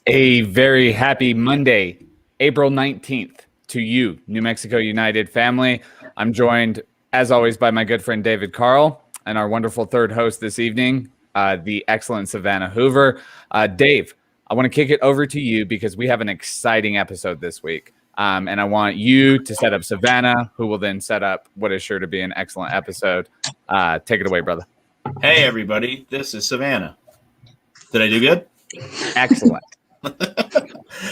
A very happy Monday, April 19th to you, New Mexico United family. I'm joined, as always, by my good friend David Carl and our wonderful third host this evening, the excellent Savannah Hoover. Dave, I want to kick it over to you because we have an exciting episode this week. And I want you to set up Savannah, who will then set up what is sure to be an excellent episode. Take it away, brother. Hey, everybody. This is Savannah. Did I do good? Excellent.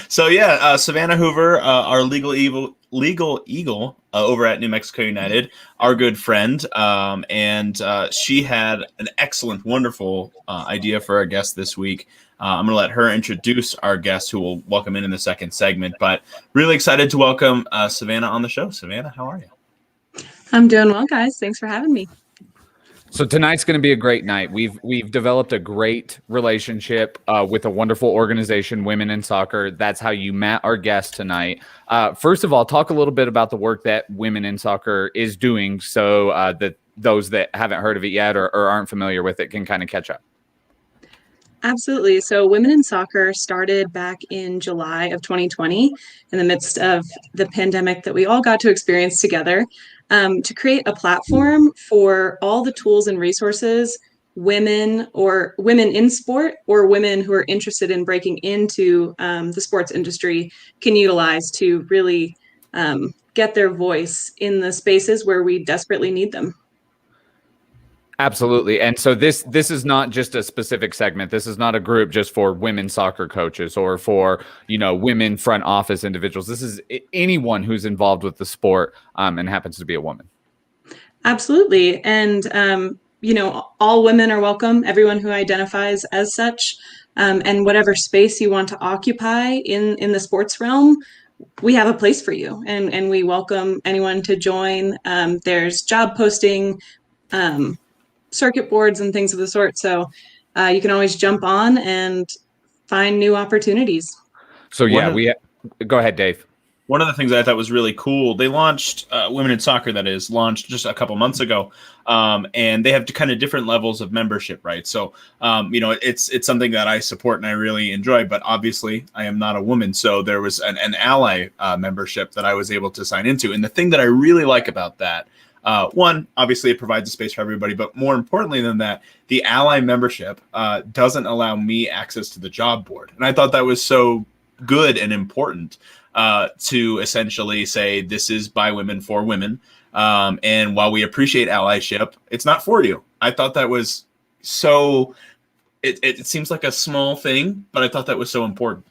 So Savannah Hoover, our legal eagle over at New Mexico United, our good friend, and she had an excellent, wonderful idea for our guest this week. I'm going to let her introduce our guest, who we'll welcome in the second segment. But really excited to welcome Savannah on the show. Savannah, how are you? I'm doing well, guys. Thanks for having me. So tonight's going to be a great night. We've developed a great relationship with a wonderful organization, Women in Soccer. That's how you met our guest tonight. First of all, talk a little bit about the work that Women in Soccer is doing, so that those that haven't heard of it yet or aren't familiar with it can kind of catch up. Absolutely. So Women in Soccer started back in July of 2020 in the midst of the pandemic that we all got to experience together, to create a platform for all the tools and resources women in sport or women who are interested in breaking into the sports industry can utilize to really get their voice in the spaces where we desperately need them. Absolutely. And so this is not just a specific segment. This is not a group just for women soccer coaches or for, women front office individuals. This is anyone who's involved with the sport and happens to be a woman. Absolutely. And, all women are welcome, everyone who identifies as such, and whatever space you want to occupy in the sports realm, we have a place for you. And we welcome anyone to join. There's job posting, circuit boards and things of the sort. So you can always jump on and find new opportunities. So go ahead, Dave. One of the things I thought was really cool, they launched Women in Soccer, that is, launched just a couple months ago. And they have kind of different levels of membership, right? So, it's something that I support and I really enjoy, but obviously I am not a woman. So there was an ally membership that I was able to sign into. And the thing that I really like about that, one, obviously it provides a space for everybody, but more importantly than that, the ally membership doesn't allow me access to the job board. And I thought that was so good and important to essentially say this is by women for women. And while we appreciate allyship, it's not for you. I thought that was so, it seems like a small thing, but I thought that was so important.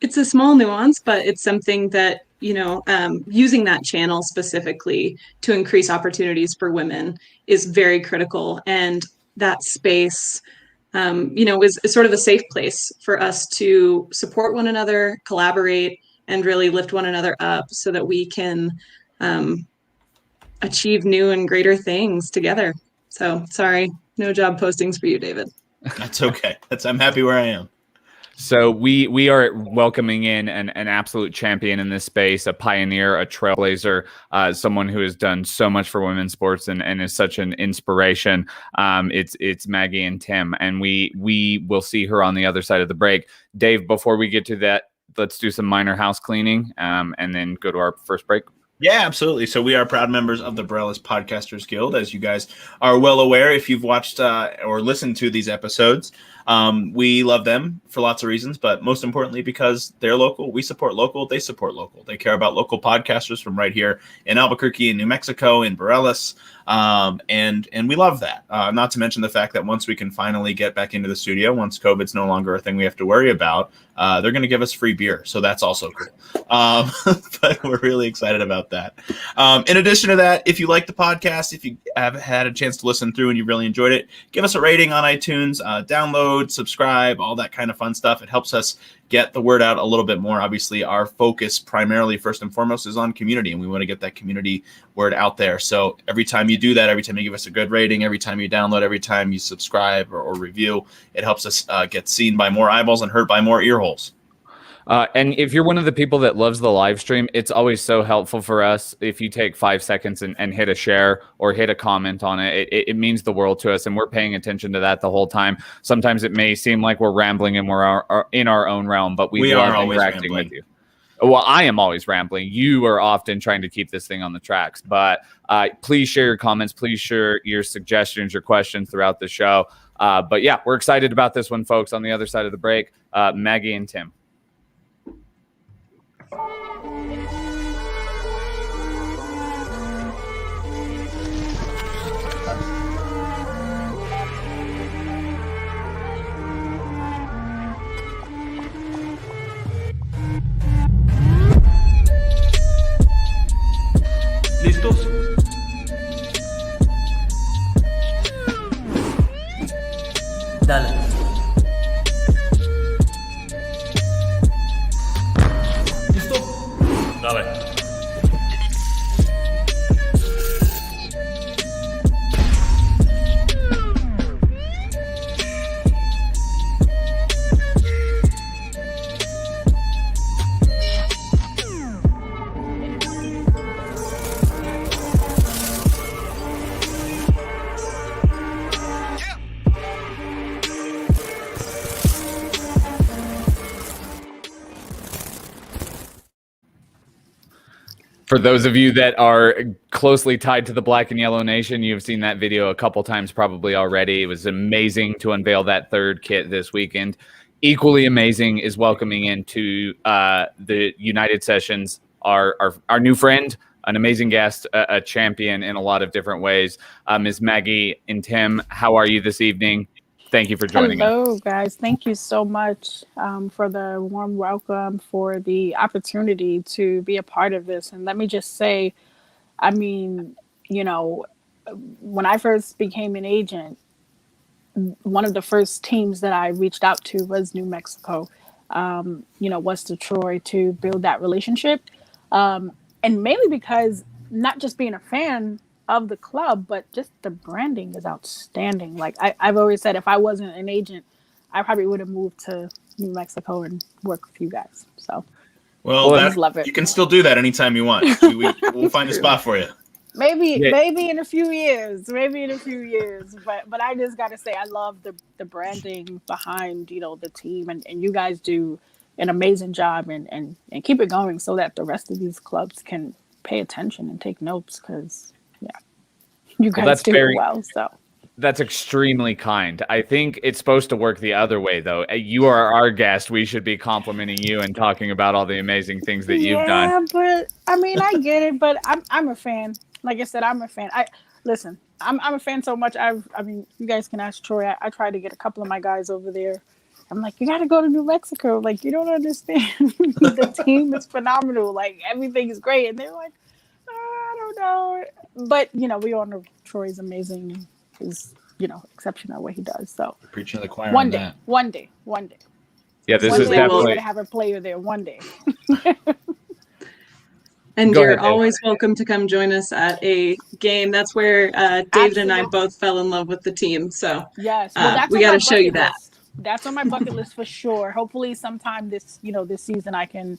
It's a small nuance, but it's something that, using that channel specifically to increase opportunities for women is very critical. And that space, is sort of a safe place for us to support one another, collaborate, and really lift one another up so that we can achieve new and greater things together. So sorry, no job postings for you, David. That's okay. I'm happy where I am. So we are welcoming in an absolute champion in this space, a pioneer, a trailblazer, someone who has done so much for women's sports and is such an inspiration. It's Maggie Ntim, and we will see her on the other side of the break. Dave, before we get to that, let's do some minor house cleaning and then go to our first break. Yeah, absolutely. So we are proud members of the Borellis Podcasters Guild, as you guys are well aware if you've watched or listened to these episodes. We love them for lots of reasons, but most importantly because they're local. We support local. They support local. They care about local podcasters from right here in Albuquerque, in New Mexico, in Borellis. And we love that. Not to mention the fact that once we can finally get back into the studio, once COVID's no longer a thing we have to worry about, they're going to give us free beer. So that's also cool. But we're really excited about that. In addition to that, if you like the podcast, if you have had a chance to listen through and you really enjoyed it, give us a rating on iTunes, download, subscribe, all that kind of fun stuff. It helps us get the word out a little bit more. Obviously, our focus primarily, first and foremost, is on community, and we want to get that community word out there. So every time you do that, every time you give us a good rating, every time you download, every time you subscribe or review, it helps us get seen by more eyeballs and heard by more ear holes. And if you're one of the people that loves the live stream, it's always so helpful for us if you take 5 seconds and hit a share or hit a comment on it. It means the world to us, and we're paying attention to that the whole time. Sometimes it may seem like we're rambling and we're in our own realm, but we love interacting with you. Well, I am always rambling. You are often trying to keep this thing on the tracks. But please share your comments. Please share your suggestions, your questions throughout the show. But yeah, we're excited about this one, folks. On the other side of the break, Maggie and Tim. ¿Listos? Dale. ¿Listo? Dale. For those of you that are closely tied to the Black and Yellow Nation, you've seen that video a couple times probably already. It was amazing to unveil that third kit this weekend. Equally amazing is welcoming into the United Sessions our new friend, an amazing guest, a champion in a lot of different ways. Ms. Maggie Ntim, how are you this evening? Thank you for joining us. Hello, guys. Thank you so much for the warm welcome, for the opportunity to be a part of this. And let me just say, I mean, you know, when I first became an agent, one of the first teams that I reached out to was New Mexico, was Detroit, to build that relationship. And mainly because not just being a fan of the club, but just the branding is outstanding. Like I've always said, if I wasn't an agent, I probably would have moved to New Mexico and work with you guys. So, well, I just love it. You can still do that anytime you want. We'll find a spot for you. Maybe in a few years, but I just got to say, I love the branding behind, the team, and you guys do an amazing job and keep it going so that the rest of these clubs can pay attention and take notes, because you guys do it well. So that's extremely kind. I think it's supposed to work the other way, though. You are our guest. We should be complimenting you and talking about all the amazing things that you've done. Yeah, but I mean, I get it. But I'm a fan. Like I said, I'm a fan. I'm a fan so much. I mean, you guys can ask Troy. I tried to get a couple of my guys over there. I'm like, you got to go to New Mexico. Like, you don't understand. The team is phenomenal. Like, everything is great. And they're like, I don't know. But, we all know Troy's amazing. He's, exceptional at what he does. So Preaching to the choir. One day. Yeah, this one is day definitely. We're going to have a player there one day. And Go you're ahead, Dave. always welcome to come join us at a game. That's where David and I both fell in love with the team. So yes, well, that's we got to show you that. That's on my bucket list for sure. Hopefully sometime this season I can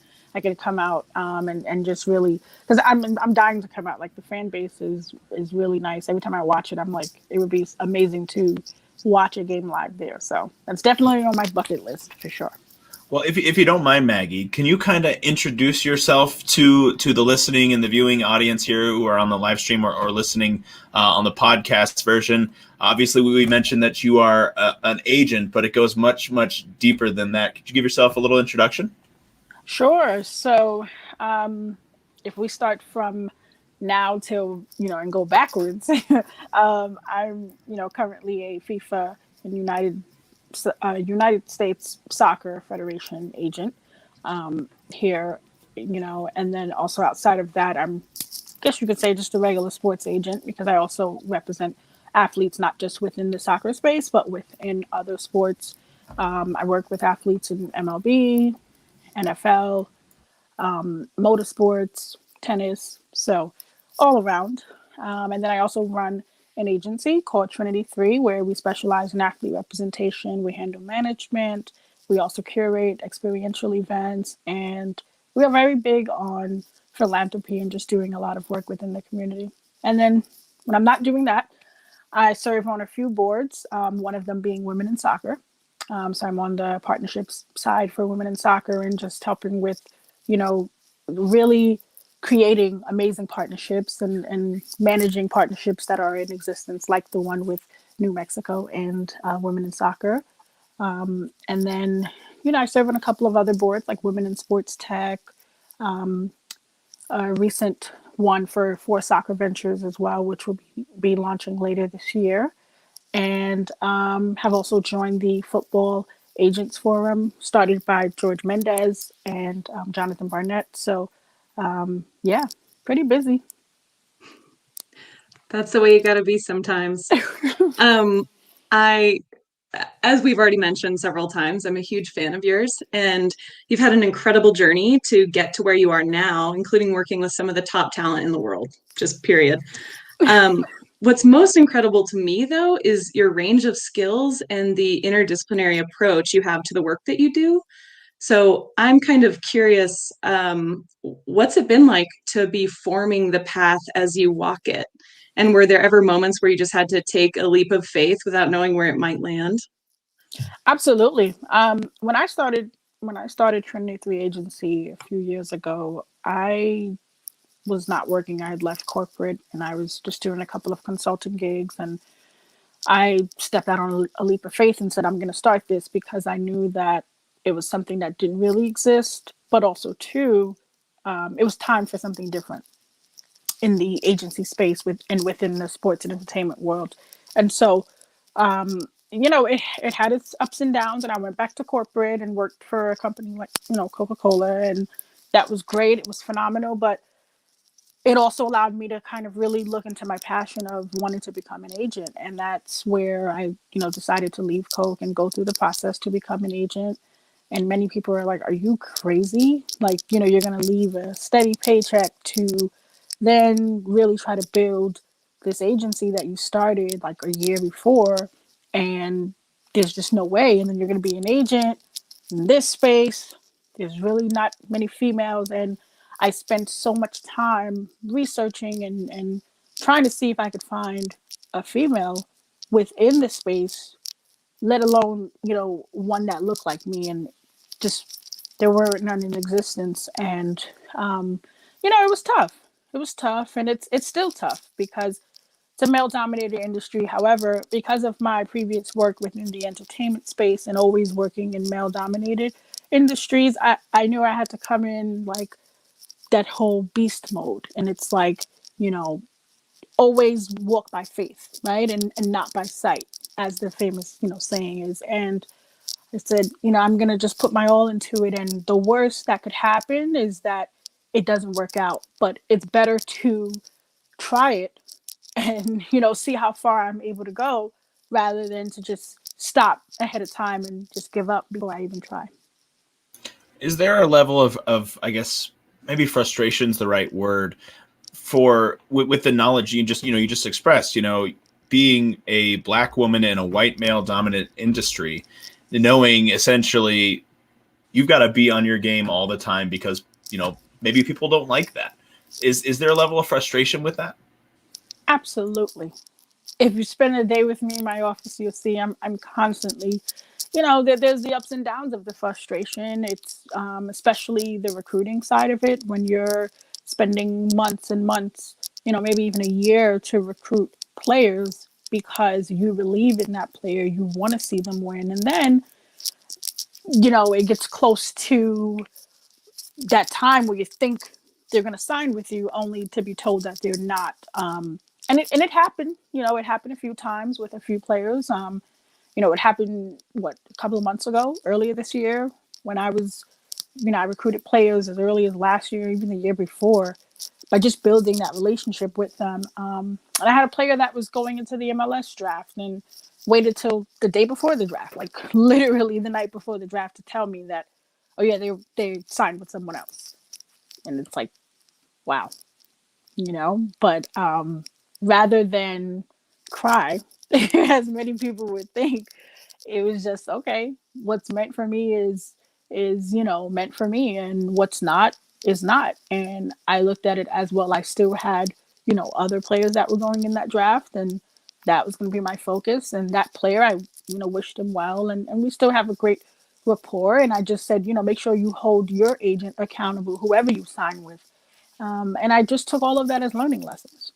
come out and just really, because I'm dying to come out. Like, the fan base is really nice. Every time I watch it, I'm like, it would be amazing to watch a game live there. So that's definitely on my bucket list for sure. Well, if you don't mind, Maggie, can you kind of introduce yourself to the listening and the viewing audience here who are on the live stream or listening on the podcast version? Obviously, we mentioned that you are an agent, but it goes much, much deeper than that. Could you give yourself a little introduction? Sure. So if we start from now till, and go backwards, I'm, currently a FIFA and United States Soccer Federation agent here, and then also outside of that, I guess you could say just a regular sports agent, because I also represent athletes, not just within the soccer space, but within other sports. I work with athletes in MLB, NFL, motorsports, tennis, so all around. And then I also run an agency called Trinity 3, where we specialize in athlete representation. We handle management, We also curate experiential events, and we are very big on philanthropy and just doing a lot of work within the community. And then when I'm not doing that, I serve on a few boards, one of them being Women in Soccer. So I'm on the partnerships side for Women in Soccer and just helping with, you know, really creating amazing partnerships and managing partnerships that are in existence, like the one with New Mexico and Women in Soccer. And then, you know, I serve on a couple of other boards like Women in Sports Tech, a recent one for Soccer Ventures as well, which will be launching later this year. And have also joined the Football Agents Forum, started by George Mendez and Jonathan Barnett. So, yeah, pretty busy. That's the way you got to be sometimes. I, as we've already mentioned several times, I'm a huge fan of yours, and you've had an incredible journey to get to where you are now, including working with some of the top talent in the world, just period. What's most incredible to me, though, is your range of skills and the interdisciplinary approach you have to the work that you do. So I'm kind of curious, what's it been like to be forming the path as you walk it? And were there ever moments where you just had to take a leap of faith without knowing where it might land? Absolutely. When I started Trinity 3 Agency a few years ago, I was not working. I had left corporate and I was just doing a couple of consulting gigs, and I stepped out on a leap of faith and said, I'm going to start this because I knew that it was something that didn't really exist, but also too, it was time for something different in the agency space within the sports and entertainment world. And so, you know, it had its ups and downs, and I went back to corporate and worked for a company like, you know, Coca-Cola, and that was great. It was phenomenal, but it also allowed me to kind of really look into my passion of wanting to become an agent. And that's where I, you know, decided to leave Coke and go through the process to become an agent. And many people are like, are you crazy? Like, you know, you're going to leave a steady paycheck to then really try to build this agency that you started like a year before. And there's just no way. And then you're going to be an agent in this space. There's really not many females. And I spent so much time researching and trying to see if I could find a female within the space, let alone, you know, one that looked like me. And just there were none in existence. And you know, it was tough. It was tough, and it's still tough because it's a male-dominated industry. However, because of my previous work within the entertainment space and always working in male-dominated industries, I knew I had to come in like that whole beast mode. And it's like, you know, always walk by faith, right? And not by sight, as the famous, you know, saying is. And I said, you know, I'm going to just put my all into it. And the worst that could happen is that it doesn't work out. But it's better to try it and, you know, see how far I'm able to go rather than to just stop ahead of time and just give up before I even try. Is there a level of I guess maybe frustration's the right word for with the knowledge you just expressed, you know, being a Black woman in a white male dominant industry, knowing essentially you've got to be on your game all the time because, you know, maybe people don't like that. Is there a level of frustration with that? Absolutely. If you spend a day with me in my office, you'll see I'm constantly, you know, there's the ups and downs of the frustration. It's especially the recruiting side of it when you're spending months and months, you know, maybe even a year to recruit players because you believe in that player, you want to see them win. And then, you know, it gets close to that time where you think they're going to sign with you only to be told that they're not. And it happened, you know, it happened a few times with a few players. You know, it happened, a couple of months ago, earlier this year, when I was, you know, I recruited players as early as last year, even the year before, by just building that relationship with them. And I had a player that was going into the MLS draft and waited till the day before the draft, like literally the night before the draft, to tell me that, oh yeah, they signed with someone else. And it's like, wow, you know, but rather than cry, as many people would think, it was just okay. What's meant for me is meant for me, and what's not is not. And I looked at it as well. I still had other players that were going in that draft, and that was going to be my focus. And that player, I wished him well, and we still have a great rapport. And I just said, make sure you hold your agent accountable, whoever you sign with. And I just took all of that as learning lessons.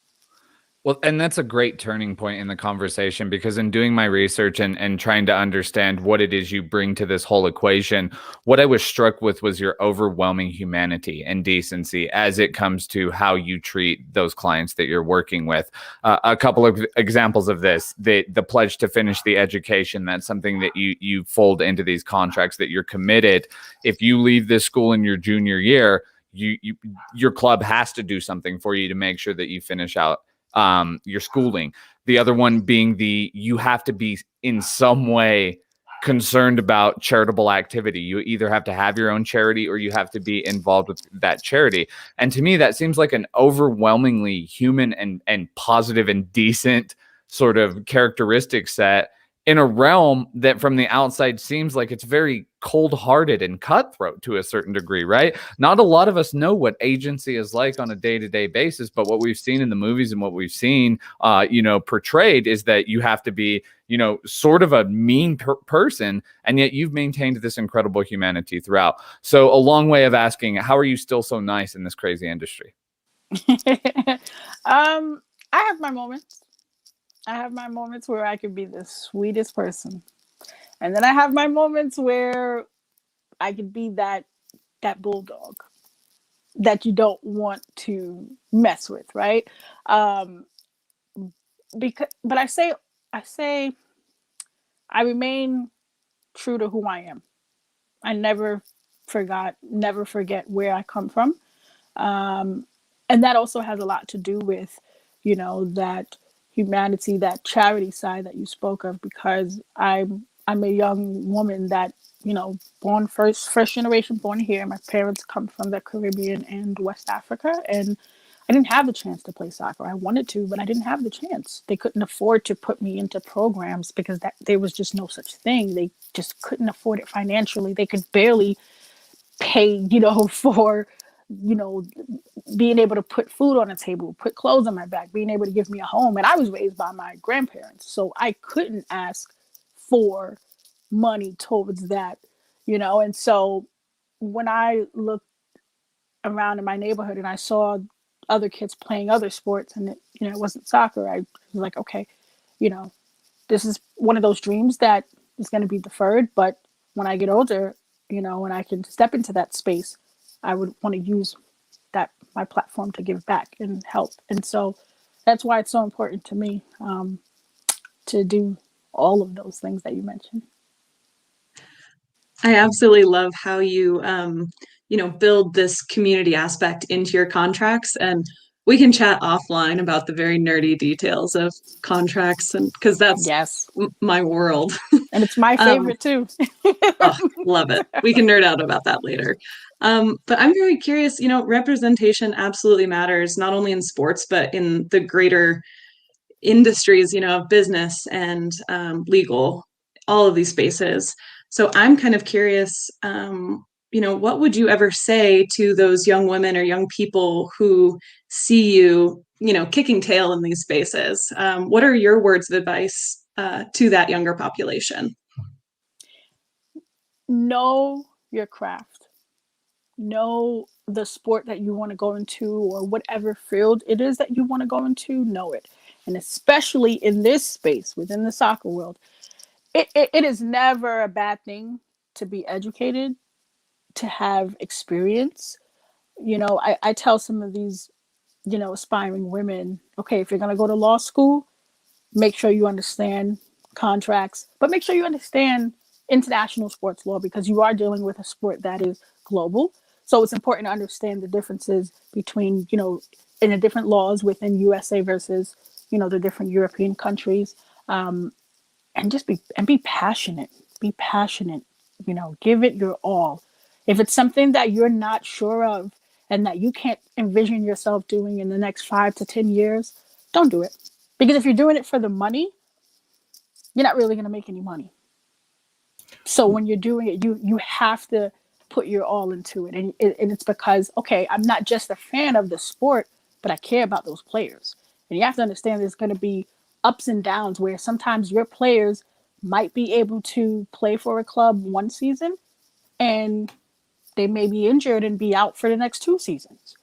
Well, and that's a great turning point in the conversation, because in doing my research and trying to understand what it is you bring to this whole equation, what I was struck with was your overwhelming humanity and decency as it comes to how you treat those clients that you're working with. A couple of examples of this: the pledge to finish the education. That's something that you fold into these contracts, that you're committed. If you leave this school in your junior year, your club has to do something for you to make sure that you finish out your schooling. The other one being you have to be in some way concerned about charitable activity. You either have to have your own charity or you have to be involved with that charity. And to me, that seems like an overwhelmingly human and positive and decent sort of characteristic set in a realm that from the outside seems like it's very cold-hearted and cutthroat to a certain degree, right? Not a lot of us know what agency is like on a day-to-day basis, but what we've seen in the movies and what we've seen, portrayed is that you have to be, sort of a mean person, and yet you've maintained this incredible humanity throughout. So a long way of asking, how are you still so nice in this crazy industry? I have my moments. I have my moments where I could be the sweetest person. And then I have my moments where I could be that bulldog that you don't want to mess with, right? But I say I remain true to who I am. I never forget where I come from. And that also has a lot to do with, that humanity, that charity side that you spoke of, because I'm a young woman that, born first generation born here. My parents come from the Caribbean and West Africa, and I didn't have the chance to play soccer. I wanted to, but I didn't have the chance. They couldn't afford to put me into programs because there was just no such thing. They just couldn't afford it financially. They could barely pay, for, being able to put food on the table, put clothes on my back, being able to give me a home. And I was raised by my grandparents, so I couldn't ask for money towards that, And so when I looked around in my neighborhood and I saw other kids playing other sports, and it wasn't soccer, I was like, okay, this is one of those dreams that is going to be deferred. But when I get older, and I can step into that space, I would want to use my platform to give back and help. And so that's why it's so important to me to do all of those things that you mentioned. I absolutely love how you, build this community aspect into your contracts, and we can chat offline about the very nerdy details of contracts, and because that's yes, my world. And it's my favorite too. Oh, love it. We can nerd out about that later. But I'm very curious, representation absolutely matters, not only in sports, but in the greater industries, of business and legal, all of these spaces. So I'm kind of curious, what would you ever say to those young women or young people who see you, kicking tail in these spaces? What are your words of advice to that younger population? Know your craft. Know the sport that you want to go into, or whatever field it is that you want to go into, know it. And especially in this space, within the soccer world, it is never a bad thing to be educated, to have experience. I tell some of these, aspiring women, okay, if you're going to go to law school, make sure you understand contracts, but make sure you understand international sports law, because you are dealing with a sport that is global. So it's important to understand the differences between, in the different laws within USA versus, the different European countries. And just be passionate. Be passionate. Give it your all. If it's something that you're not sure of and that you can't envision yourself doing in the next 5 to 10 years, don't do it. Because if you're doing it for the money, you're not really going to make any money. So when you're doing it, you have to put your all into it. And it's because, okay, I'm not just a fan of the sport, but I care about those players. And you have to understand there's going to be ups and downs where sometimes your players might be able to play for a club one season and they may be injured and be out for the next 2 seasons.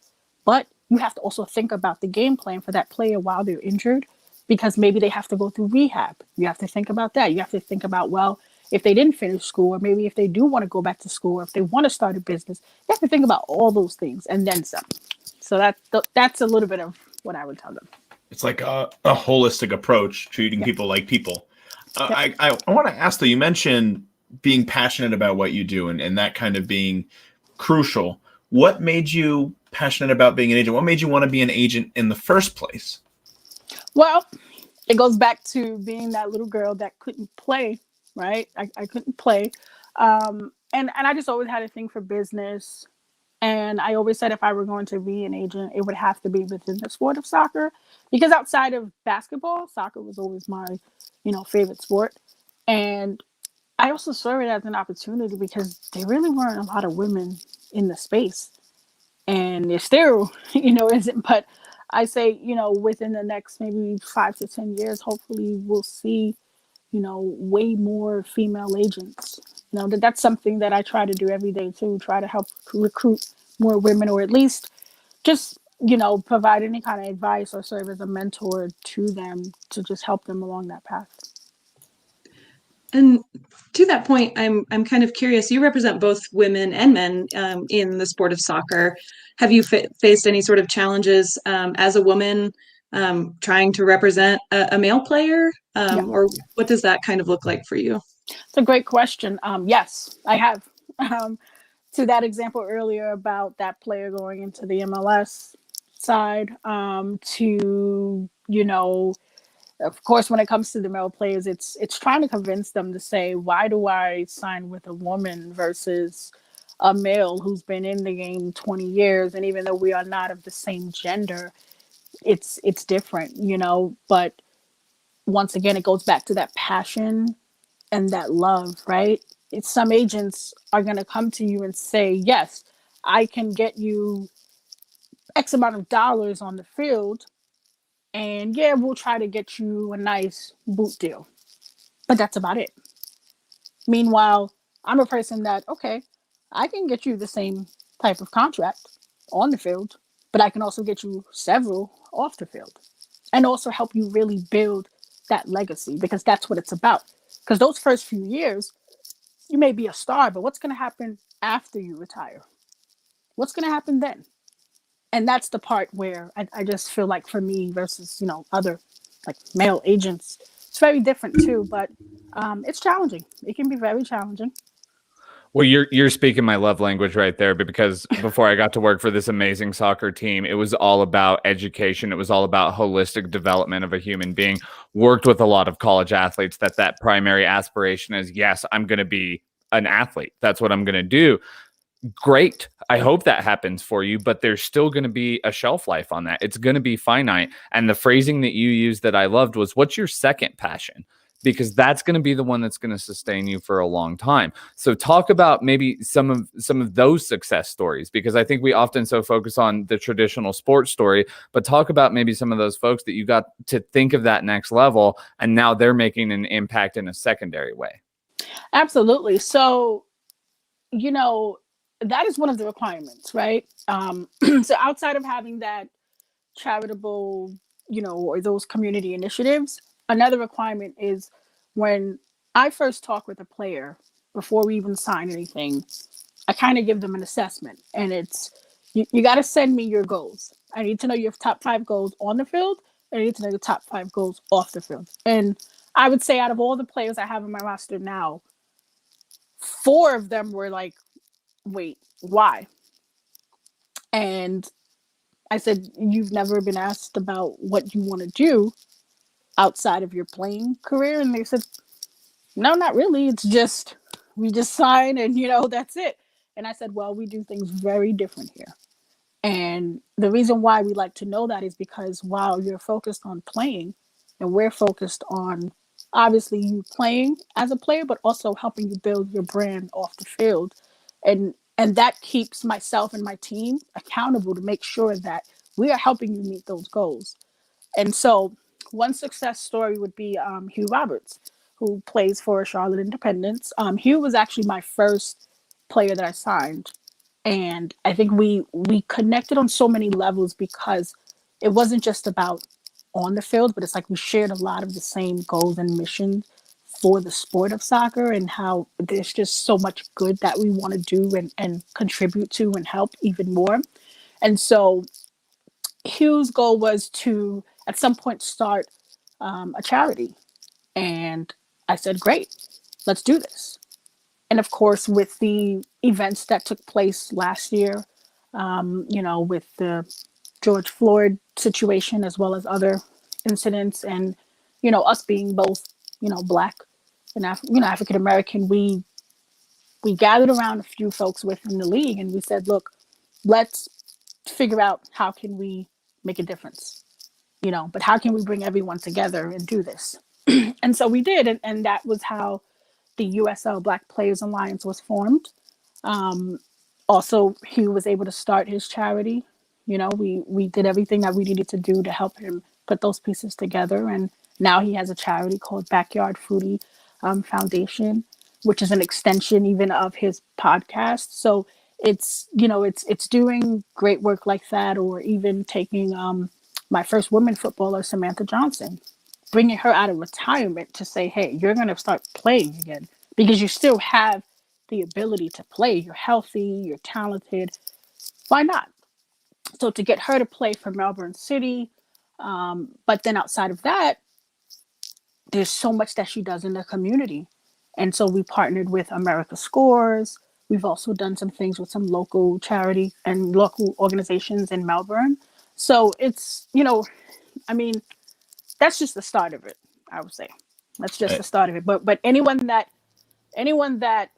But you have to also think about the game plan for that player while they're injured, because maybe they have to go through rehab. You have to think about that. You have to think about, well, if they didn't finish school, or maybe if they do want to go back to school, or if they want to start a business, you have to think about all those things and then some. So that's a little bit of what I would tell them. It's like a holistic approach, treating people like people. I want to ask, though, you mentioned being passionate about what you do and that kind of being crucial. What made you passionate about being an agent? What made you want to be an agent in the first place? Well, it goes back to being that little girl that couldn't play, right? I couldn't play. And I just always had a thing for business. And I always said if I were going to be an agent, it would have to be within the sport of soccer. Because outside of basketball, soccer was always my, favorite sport. And I also saw it as an opportunity because there really weren't a lot of women in the space. And there still, isn't. But I say, within the next maybe 5 to 10 years, hopefully we'll see, way more female agents. That's something that I try to do every day too, try to help recruit more women, or at least just, provide any kind of advice or serve as a mentor to them to just help them along that path. And to that point, I'm kind of curious. You represent both women and men in the sport of soccer. Have you faced any sort of challenges as a woman trying to represent a male player, or what does that kind of look like for you? It's a great question. Yes, I have. To that example earlier about that player going into the MLS side, of course, when it comes to the male players, it's trying to convince them to say, why do I sign with a woman versus a male who's been in the game 20 years? And even though we are not of the same gender, it's different, But once again, it goes back to that passion and that love, right? Some agents are going to come to you and say, yes, I can get you X amount of dollars on the field. And yeah, we'll try to get you a nice boot deal. But that's about it. Meanwhile, I'm a person that, okay, I can get you the same type of contract on the field, but I can also get you several off the field and also help you really build that legacy, because that's what it's about. Because those first few years, you may be a star, but what's going to happen after you retire? What's going to happen then? And that's the part where I just feel like for me versus, other like male agents, it's very different too, but it's challenging. It can be very challenging. Well, you're speaking my love language right there, because before I got to work for this amazing soccer team, it was all about education. It was all about holistic development of a human being. Worked with a lot of college athletes that primary aspiration is, yes, I'm going to be an athlete. That's what I'm going to do. Great. I hope that happens for you, but there's still going to be a shelf life on that. It's going to be finite. And the phrasing that you used that I loved was, what's your second passion? Because that's going to be the one that's going to sustain you for a long time. So talk about maybe some of those success stories, because I think we often so focus on the traditional sports story, but talk about maybe some of those folks that you got to think of that next level, and now they're making an impact in a secondary way. Absolutely. So, that is one of the requirements, right? So outside of having that charitable, or those community initiatives, another requirement is when I first talk with a player before we even sign anything, I kind of give them an assessment, and it's, you got to send me your goals. I need to know your top 5 goals on the field, and I need to know your top 5 goals off the field. And I would say out of all the players I have in my roster now, 4 of them were like, wait, why? And I said, you've never been asked about what you want to do outside of your playing career? And they said, no, not really. It's just, we just sign and, that's it. And I said, well, we do things very different here. And the reason why we like to know that is because while you're focused on playing and we're focused on obviously you playing as a player, but also helping you build your brand off the field. And that keeps myself and my team accountable to make sure that we are helping you meet those goals. And so one success story would be Hugh Roberts, who plays for Charlotte Independence. Hugh was actually my first player that I signed. And I think we connected on so many levels because it wasn't just about on the field, but it's like we shared a lot of the same goals and missions for the sport of soccer, and how there's just so much good that we want to do and contribute to and help even more. And so Hugh's goal was to at some point start a charity. And I said, great, let's do this. And of course, with the events that took place last year, with the George Floyd situation, as well as other incidents, and, us being both, Black and African American, we gathered around a few folks within the league and we said, look, let's figure out how can we make a difference, but how can we bring everyone together and do this? And so we did. And that was how the USL Black Players Alliance was formed. Also, he was able to start his charity. We did everything that we needed to do to help him put those pieces together. And now he has a charity called Backyard Foodie Foundation, which is an extension even of his podcast. So it's doing great work like that, or even taking my first woman footballer, Samantha Johnson, bringing her out of retirement to say, hey, you're going to start playing again because you still have the ability to play. You're healthy, you're talented. Why not? So to get her to play for Melbourne City, but then outside of that, there's so much that she does in the community. And so we partnered with America Scores. We've also done some things with some local charity and local organizations in Melbourne. So it's, that's just the start of it, I would say. That's just the start of it. But anyone that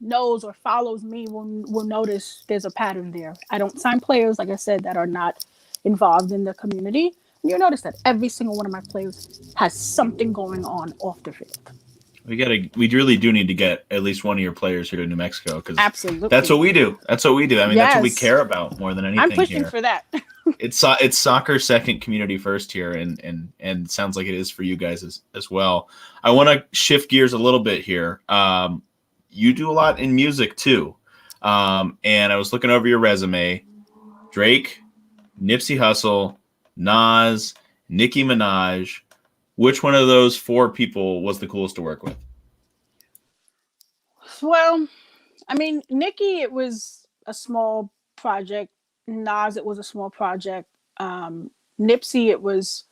knows or follows me will notice there's a pattern there. I don't sign players, like I said, that are not involved in the community. And you'll notice that every single one of my players has something going on off the field. We really do need to get at least one of your players here to New Mexico, because absolutely, that's what we do. That's what we do. I mean, That's what we care about more than anything. I'm pushing here for that. It's soccer second, community first here, and it sounds like it is for you guys as well. I want to shift gears a little bit here. You do a lot in music too, and I was looking over your resume. Drake, Nipsey Hussle, Nas, Nicki Minaj. Which one of those four people was the coolest to work with? Well, I mean, Nicki, it was a small project. Nas, it was a small project. Nipsey, it was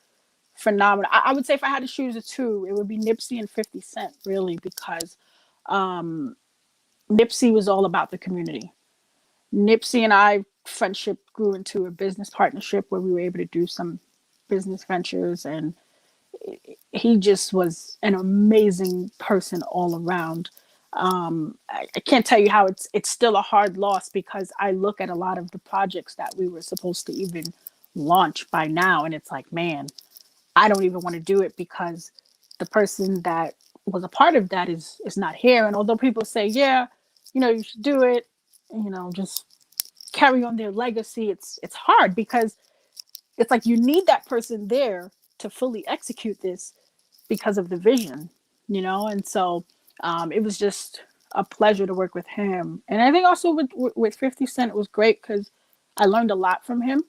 phenomenal. I would say if I had to choose the two, it would be Nipsey and 50 Cent, really, because Nipsey was all about the community. Nipsey and I, friendship grew into a business partnership where we were able to do some business ventures, and he just was an amazing person all around. I can't tell you how it's still a hard loss, because I look at a lot of the projects that we were supposed to even launch by now, and it's like, man, I don't even want to do it because the person that was a part of that is not here. And although people say, yeah, you should do it, just carry on their legacy, it's hard, because it's like you need that person there to fully execute this because of the vision, and so it was just a pleasure to work with him. And I think also with 50 Cent, it was great because I learned a lot from him.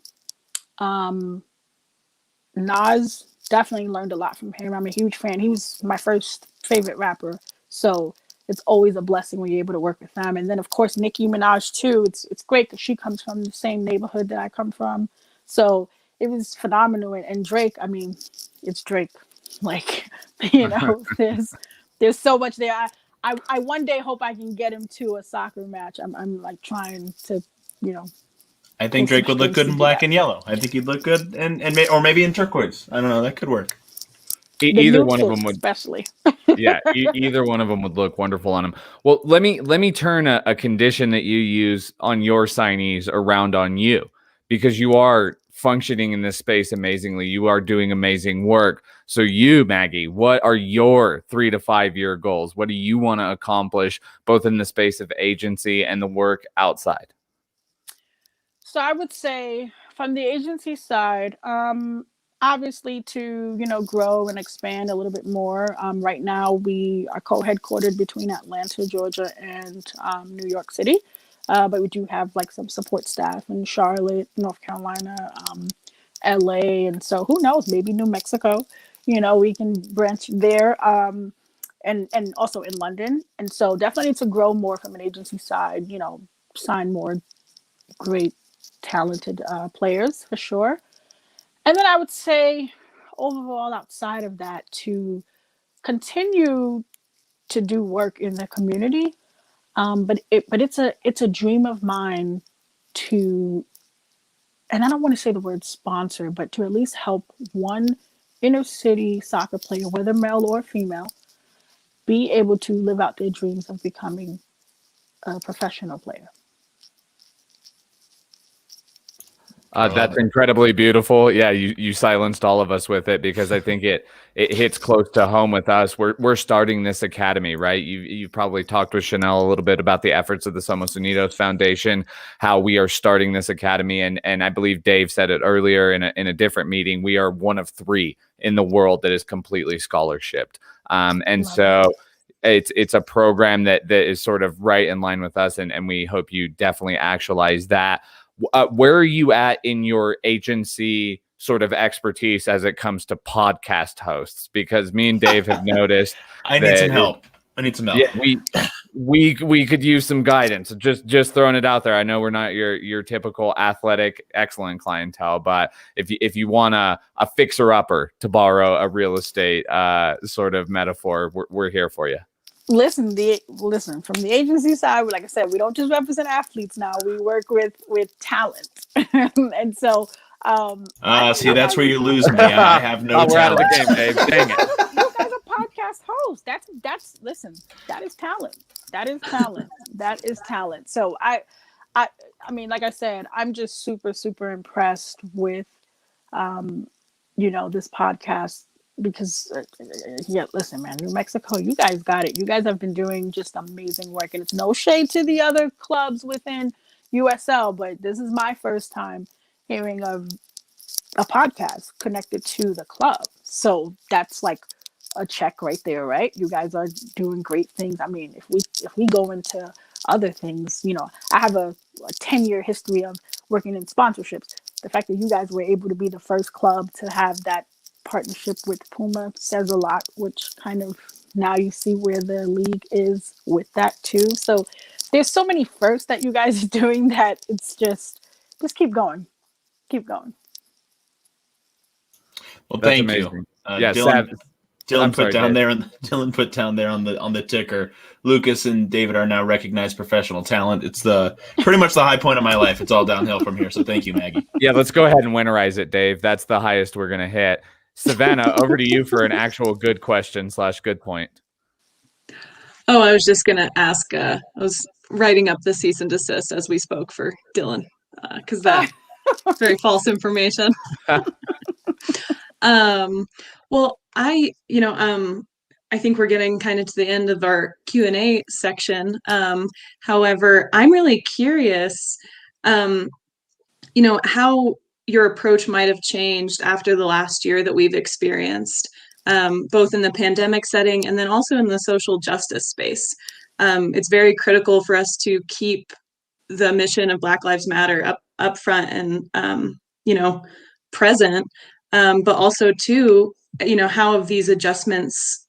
Nas, definitely learned a lot from him. I'm a huge fan. He was my first favorite rapper, so it's always a blessing when you're able to work with them. And then of course Nicki Minaj too. It's great because she comes from the same neighborhood that I come from, so it was phenomenal. And Drake, I mean, it's Drake. Like, there's so much there. I one day hope I can get him to a soccer match. I'm like trying to, I think Drake would look good in black and yellow. I think he'd look good or maybe in turquoise. I don't know. That could work. Either one of them would, especially. Yeah, either one of them would look wonderful on him. Well, let me turn a condition that you use on your signees around on you, because you are functioning in this space amazingly. You are doing amazing work. So you, Maggie, what are your 3 to 5 year goals? What do you want to accomplish both in the space of agency and the work outside? So I would say from the agency side, obviously to, grow and expand a little bit more. Right now we are co-headquartered between Atlanta, Georgia and New York City. But we do have like some support staff in Charlotte, North Carolina, LA. And so who knows, maybe New Mexico, we can branch there. And also in London. And so definitely to grow more from an agency side, sign more great talented players for sure. And then I would say overall outside of that to continue to do work in the community. But it's a dream of mine to, and I don't want to say the word sponsor, but to at least help one inner city soccer player, whether male or female, be able to live out their dreams of becoming a professional player. That's incredibly beautiful. Yeah, you silenced all of us with it because I think it hits close to home with us. We're starting this academy, right? You probably talked with Chanel a little bit about the efforts of the Somos Unidos Foundation, how we are starting this academy, and I believe Dave said it earlier in a different meeting. We are one of 3 in the world that is completely scholarshiped, and so. It's a program that is sort of right in line with us, and we hope you definitely actualize that. Where are you at in your agency sort of expertise as it comes to podcast hosts? Because me and Dave have noticed I need some help. Yeah, we could use some guidance. Just throwing it out there. I know we're not your typical athletic excellent clientele, but if you want a fixer upper, to borrow a real estate sort of metaphor, we're here for you. Listen, from the agency side, like I said, we don't just represent athletes now. We work with talent. And so see, that's where you lose me. I have no talent. We're out of the game, Dave. Dang it. You guys are podcast hosts. Listen, that is talent. That is talent. That is talent. So I mean, like I said, I'm just super, super impressed with this podcast. Because listen, man, New Mexico, you guys got it. You guys have been doing just amazing work, and it's no shade to the other clubs within USL, but this is my first time hearing of a podcast connected to the club. So that's like a check right there, right? You guys are doing great things. I mean, if we go into other things, I have a 10-year history of working in sponsorships. The fact that you guys were able to be the first club to have that partnership with Puma says a lot, which kind of now you see where the league is with that too. So there's so many firsts that you guys are doing that it's just keep going. Well, thank you. Dylan put down there on the ticker. Lucas and David are now recognized professional talent. It's pretty much the high point of my life. It's all downhill from here. So thank you, Maggie. Yeah, let's go ahead and winterize it, Dave. That's the highest we're gonna hit. Savannah, over to you for an actual good question / good point. Oh, I was just going to ask, I was writing up the cease and desist as we spoke for Dylan, because that's very false information. Well, I think we're getting kind of to the end of our Q&A section. However, I'm really curious, how your approach might have changed after the last year that we've experienced, both in the pandemic setting and then also in the social justice space. It's very critical for us to keep the mission of Black Lives Matter up front and, present, but also too, how have these adjustments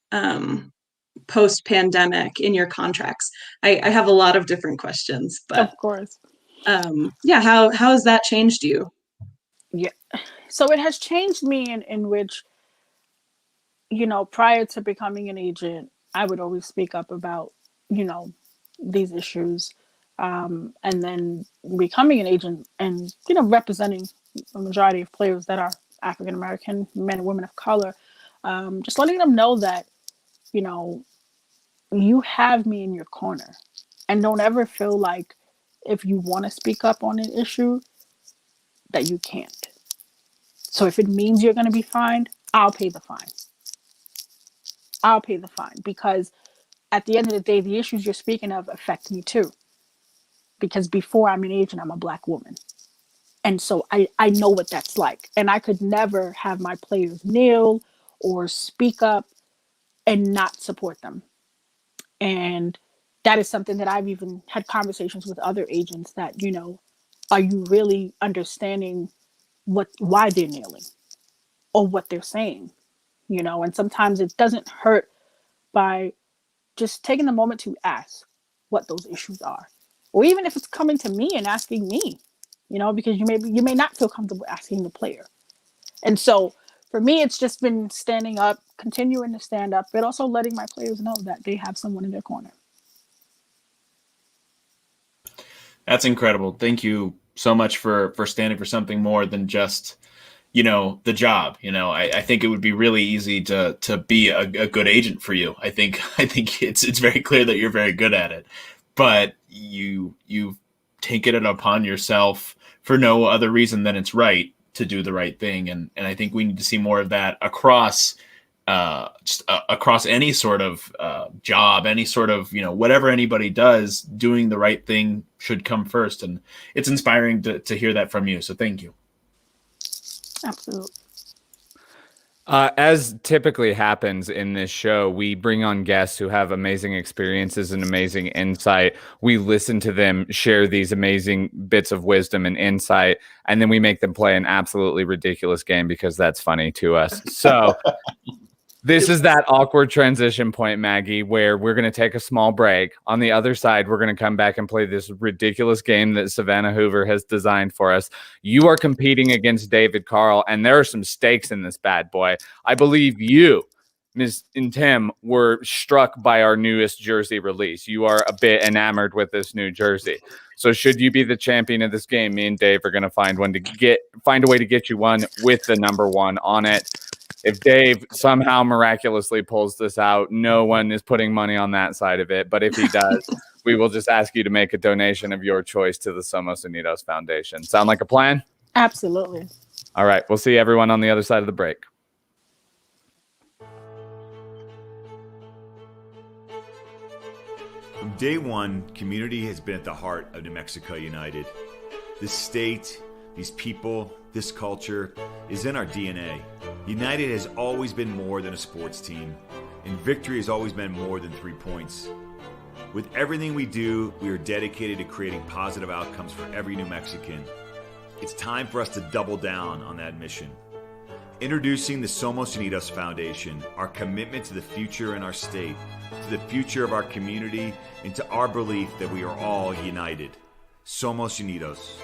post-pandemic in your contracts? I have a lot of different questions, but of course. How has that changed you? Yeah. So it has changed me in which, prior to becoming an agent, I would always speak up about, these issues. And then becoming an agent and, representing a majority of players that are African-American, men and women of color, just letting them know that, you have me in your corner, and don't ever feel like if you want to speak up on an issue that you can't. So if it means you're going to be fined, I'll pay the fine. I'll pay the fine, because at the end of the day, the issues you're speaking of affect me too. Because before I'm an agent, I'm a Black woman. And so I know what that's like. And I could never have my players kneel or speak up and not support them. And that is something that I've even had conversations with other agents that, you know, are you really understanding why they're kneeling or what they're saying? You know, and sometimes it doesn't hurt by just taking a moment to ask what those issues are. Or even if it's coming to me and asking me, you know, because you may not feel comfortable asking the player. And so for me, it's just been standing up, continuing to stand up, but also letting my players know that they have someone in their corner. That's incredible. Thank you so much for standing for something more than just, you know, the job. You know, I think it would be really easy to be a good agent for you. I think it's very clear that you're very good at it, but you've taken it upon yourself for no other reason than it's right to do the right thing. And I think we need to see more of that across across any sort of job, any sort of, you know, whatever anybody does, doing the right thing should come first. And it's inspiring to hear that from you. So thank you. Absolutely. As typically happens in this show, we bring on guests who have amazing experiences and amazing insight. We listen to them share these amazing bits of wisdom and insight, and then we make them play an absolutely ridiculous game because that's funny to us. So this is that awkward transition point, Maggie, where we're going to take a small break. On the other side, we're going to come back and play this ridiculous game that Savannah Hoover has designed for us. You are competing against David Carl, and there are some stakes in this bad boy. I believe you, Ms. Ntim, were struck by our newest jersey release. You are a bit enamored with this new jersey. So should you be the champion of this game, me and Dave are going to find a way to get you one with the number 1 on it. If Dave somehow miraculously pulls this out, no one is putting money on that side of it. But if he does, we will just ask you to make a donation of your choice to the Somos Unidos Foundation. Sound like a plan? Absolutely. All right. We'll see everyone on the other side of the break. From day one, community has been at the heart of New Mexico United. This state, these people, this culture is in our DNA. United has always been more than a sports team, and victory has always been more than 3 points. With everything we do, we are dedicated to creating positive outcomes for every New Mexican. It's time for us to double down on that mission. Introducing the Somos Unidos Foundation, our commitment to the future in our state, to the future of our community, and to our belief that we are all united. Somos Unidos.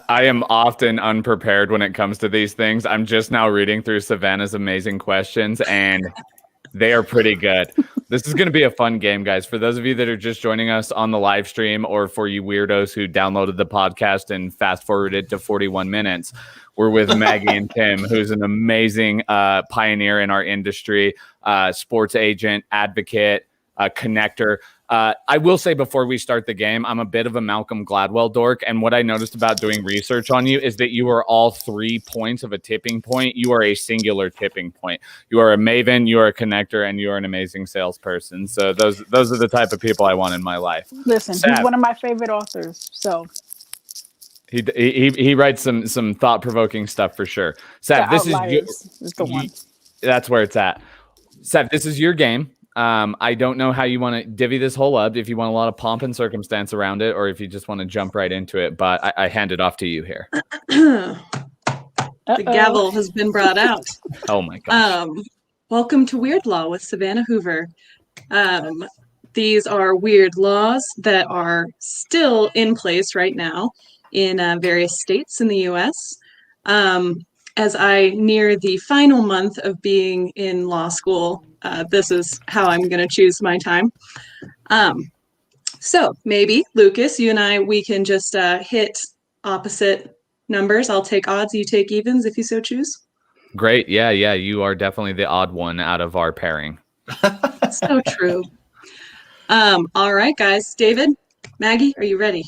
I am often unprepared when it comes to these things. I'm just now reading through Savannah's amazing questions, and they are pretty good. This is going to be a fun game, guys. For those of you that are just joining us on the live stream, or for you weirdos who downloaded the podcast and fast forwarded to 41 minutes, we're with Maggie Ntim, who's an amazing pioneer in our industry, sports agent, advocate, connector. I will say before we start the game, I'm a bit of a Malcolm Gladwell dork. And what I noticed about doing research on you is that you are all 3 points of a tipping point. You are a singular tipping point. You are a maven, you are a connector, and you are an amazing salesperson. So those are the type of people I want in my life. Listen, he's one of my favorite authors. So he writes some thought-provoking stuff for sure. Sav, this is the one. That's where it's at. Sav, this is your game. I don't know how you want to divvy this whole up, if you want a lot of pomp and circumstance around it, or if you just want to jump right into it, but I hand it off to you here. The gavel has been brought out. Oh my gosh. Welcome to Weird Law with Savannah Hoover. These are weird laws that are still in place right now in various states in the U.S. As I near the final month of being in law school, this is how I'm going to choose my time. So maybe, Lucas, you and I, we can just hit opposite numbers. I'll take odds, you take evens if you so choose. Great. Yeah. You are definitely the odd one out of our pairing. So true. All right, guys. David, Maggie, are you ready?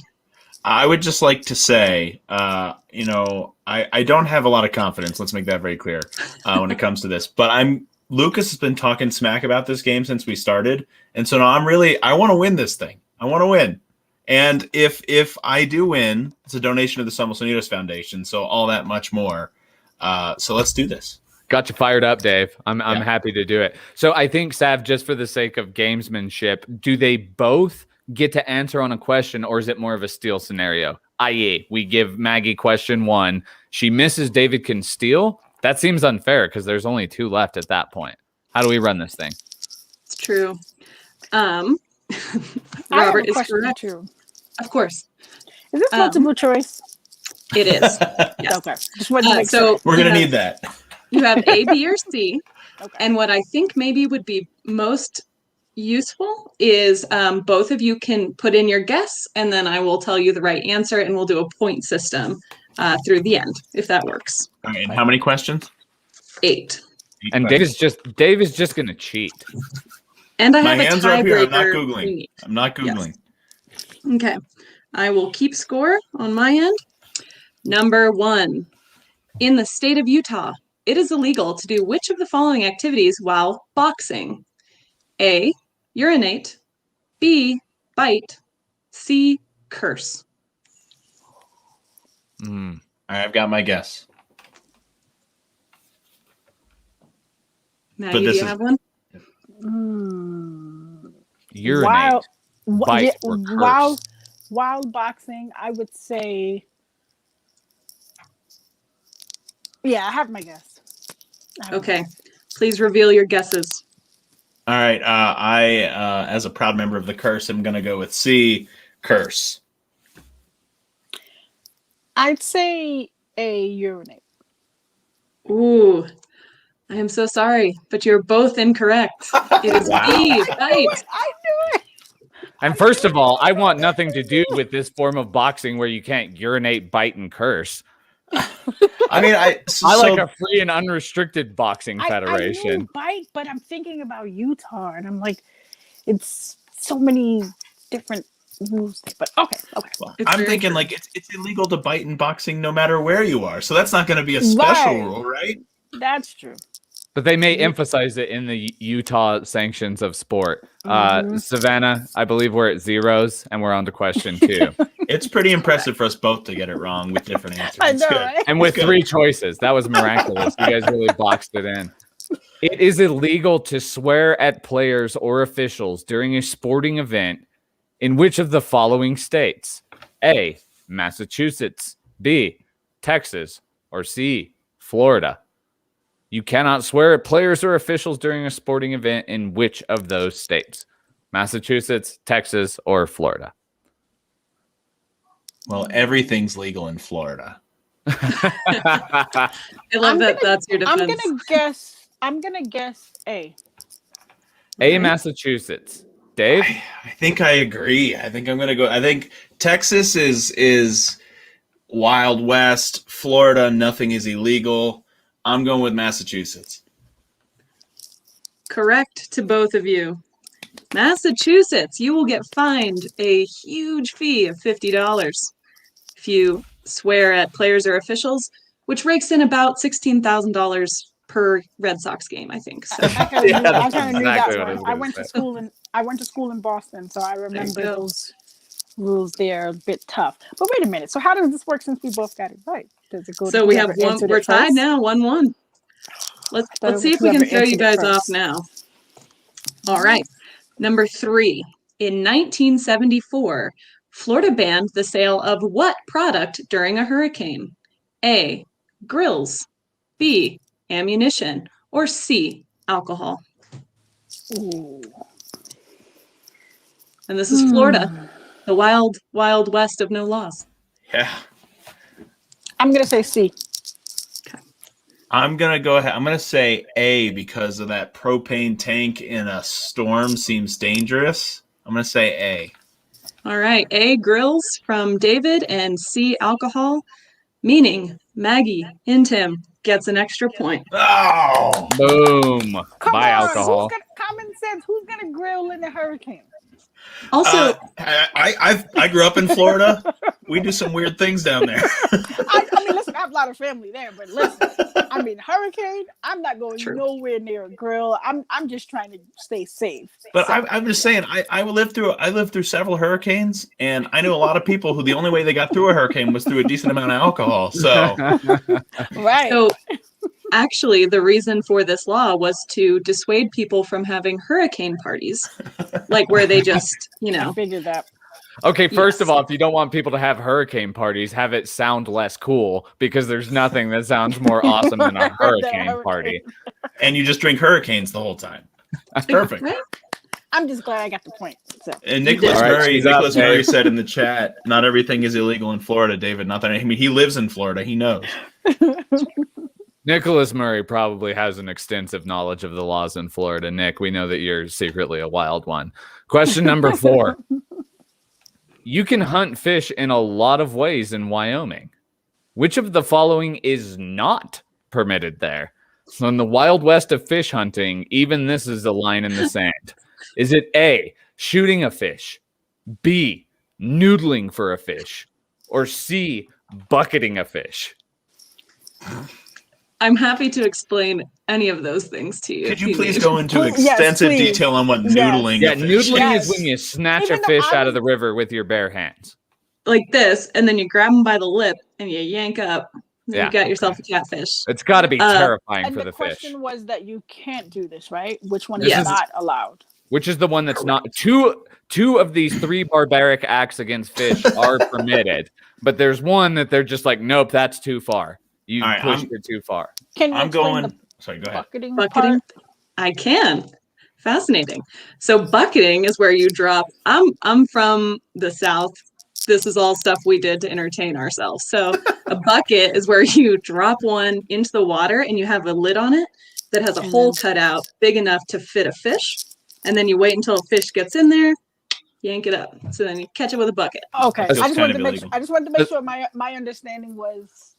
I would just like to say, I don't have a lot of confidence. Let's make that very clear when it comes to this. But Lucas has been talking smack about this game since we started, and so now I want to win this thing. I want to win, and if I do win, it's a donation to the Somos Unidos Foundation. So all that much more. So let's do this. Got you fired up, Dave. I'm happy to do it. So I think, Sav, just for the sake of gamesmanship, do they both get to answer on a question, or is it more of a steal scenario? I.e., we give Maggie question 1. She misses, David can steal. That seems unfair because there's only 2 left at that point. How do we run this thing? It's true. Robert is correct. Too. Of course. Is this multiple choice? It is. Yes. Okay. Just wanted to make sure. We're going to need that. You have A, B, or C. Okay. And what I think maybe would be most useful is both of you can put in your guess, and then I will tell you the right answer, and we'll do a point system through the end, if that works. Okay, and how many questions? 8. And Dave is just going to cheat. And I have My a hands are up here. I'm not tiebreaker. Googling. I'm not Googling. Yes. Okay. I will keep score on my end. Number 1. In the state of Utah, it is illegal to do which of the following activities while boxing? A, urinate. B, bite. C, curse. I've got my guess. Maggie, do you have one? Urinate. Bite or curse. While boxing, I would say, yeah, I have my guess. Okay. Please reveal your guesses. All right. I, as a proud member of the curse, am going to go with C, curse. I'd say A, urinate. Ooh, I am so sorry, but you're both incorrect. It is B, bite. I knew it. And first of all, I want nothing to do with this form of boxing where you can't urinate, bite, and curse. I mean, I like a free and unrestricted boxing federation. I knew bite, but I'm thinking about Utah, and I'm like, it's so many different rules. But okay. Well, I'm thinking true. Like it's illegal to bite in boxing no matter where you are, so that's not going to be a special rule, right? That's true. But they may emphasize it in the Utah sanctions of sport. Savannah, I believe we're at 0s, and we're on to question 2. It's pretty impressive for us both to get it wrong with different answers. I know, right? And with 3 choices. That was miraculous. You guys really boxed it in. It is illegal to swear at players or officials during a sporting event in which of the following states? A, Massachusetts. B, Texas. Or C, Florida. You cannot swear at players or officials during a sporting event in which of those states? Massachusetts, Texas, or Florida? Well, everything's legal in Florida. I love that. That's your defense. I'm gonna guess A. A, Massachusetts. Dave? I think I agree. I think I'm gonna go. I think Texas is Wild West. Florida, nothing is illegal. I'm going with Massachusetts. Correct to both of you. Massachusetts, you will get fined a huge fee of $50 if you swear at players or officials, which rakes in about $16,000 per Red Sox game, I think. So. I kind of knew that one. I went to school in Boston, so I remember those rules there a bit tough. But wait a minute. So how does this work since we both got it right? Does it go so we have one, we're tied now, 1-1. Let's see if we can throw you guys off now. All right. Number 3. In 1974, Florida banned the sale of what product during a hurricane? A, grills. B, ammunition. Or C, alcohol. Ooh. And this is Florida. The wild, wild west of no laws. Yeah. I'm going to say C. Okay. I'm going to go ahead. I'm going to say A because of that propane tank in a storm seems dangerous. I'm going to say A. All right. A, grills from David, and C, alcohol, meaning Maggie Ntim, gets an extra point. Oh, Boom. Come Buy on, alcohol. common sense. Who's gonna grill in a hurricane? Also, I grew up in Florida. We do some weird things down there. I mean, listen, I have a lot of family there, but listen, I mean, hurricane. I'm not going nowhere near a grill. I'm just trying to stay safe. But I'm just saying, I lived through several hurricanes, and I knew a lot of people who the only way they got through a hurricane was through a decent amount of alcohol. So Right. So actually, the reason for this law was to dissuade people from having hurricane parties, like where they just, I figured that. Okay, first Yes. of all, if you don't want people to have hurricane parties, have it sound less cool, because there's nothing that sounds more awesome than a hurricane party. and you just drink hurricanes the whole time. That's perfect. Right? I'm just glad I got the point. So. And Nicholas All right, Murray, she's up, Nicholas Murray Dave. said in the chat, "Not everything is illegal in Florida, David. Not that I mean he lives in Florida. He knows." Nicholas Murray probably has an extensive knowledge of the laws in Florida. Nick, we know that you're secretly a wild one. Question number 4. You can hunt fish in a lot of ways in Wyoming. Which of the following is not permitted there? So in the Wild West of fish hunting, even this is a line in the sand. Is it A, shooting a fish, B, noodling for a fish, or C, bucketing a fish? I'm happy to explain any of those things to you. Could if you please need. go into Yes, extensive please. detail on what Yes. noodling? Yeah, a fish noodling Yes. is when you snatch Even a though fish I out of was- the river with your bare hands. Like this, and then you grab them by the lip and you yank up. And Yeah. You've got yourself a catfish. It's got to be terrifying And for the the fish. question was that you can't do this, right? Which one Yes. is not allowed? Which is the one that's not two of these 3 barbaric acts against fish are permitted, but there's one that they're just like, nope, that's too far. You All right, pushed it too far. Can you I'm explain going. the Sorry, go ahead. bucketing Bucketing. part? I can. Fascinating. So bucketing is where you drop. I'm from the South. This is all stuff we did to entertain ourselves. So a bucket is where you drop one into the water and you have a lid on it that has a hole cut out big enough to fit a fish. And then you wait until a fish gets in there, yank it up. So then you catch it with a bucket. Okay, That's I just kind wanted of to make illegal. I just wanted to make sure my understanding was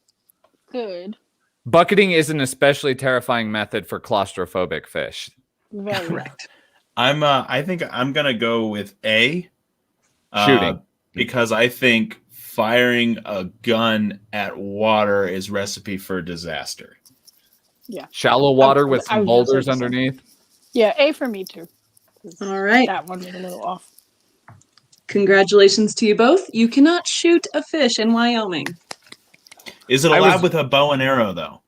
good. Bucketing is an especially terrifying method for claustrophobic fish. Very Correct. I think I'm gonna go with A. Shooting. Because I think firing a gun at water is recipe for disaster. Shallow water with I some was gonna say boulders the same. underneath. Yeah, A for me too. All right. That one was a little off. Congratulations to you both. You cannot shoot a fish in Wyoming. Is it I allowed was- with a bow and arrow though?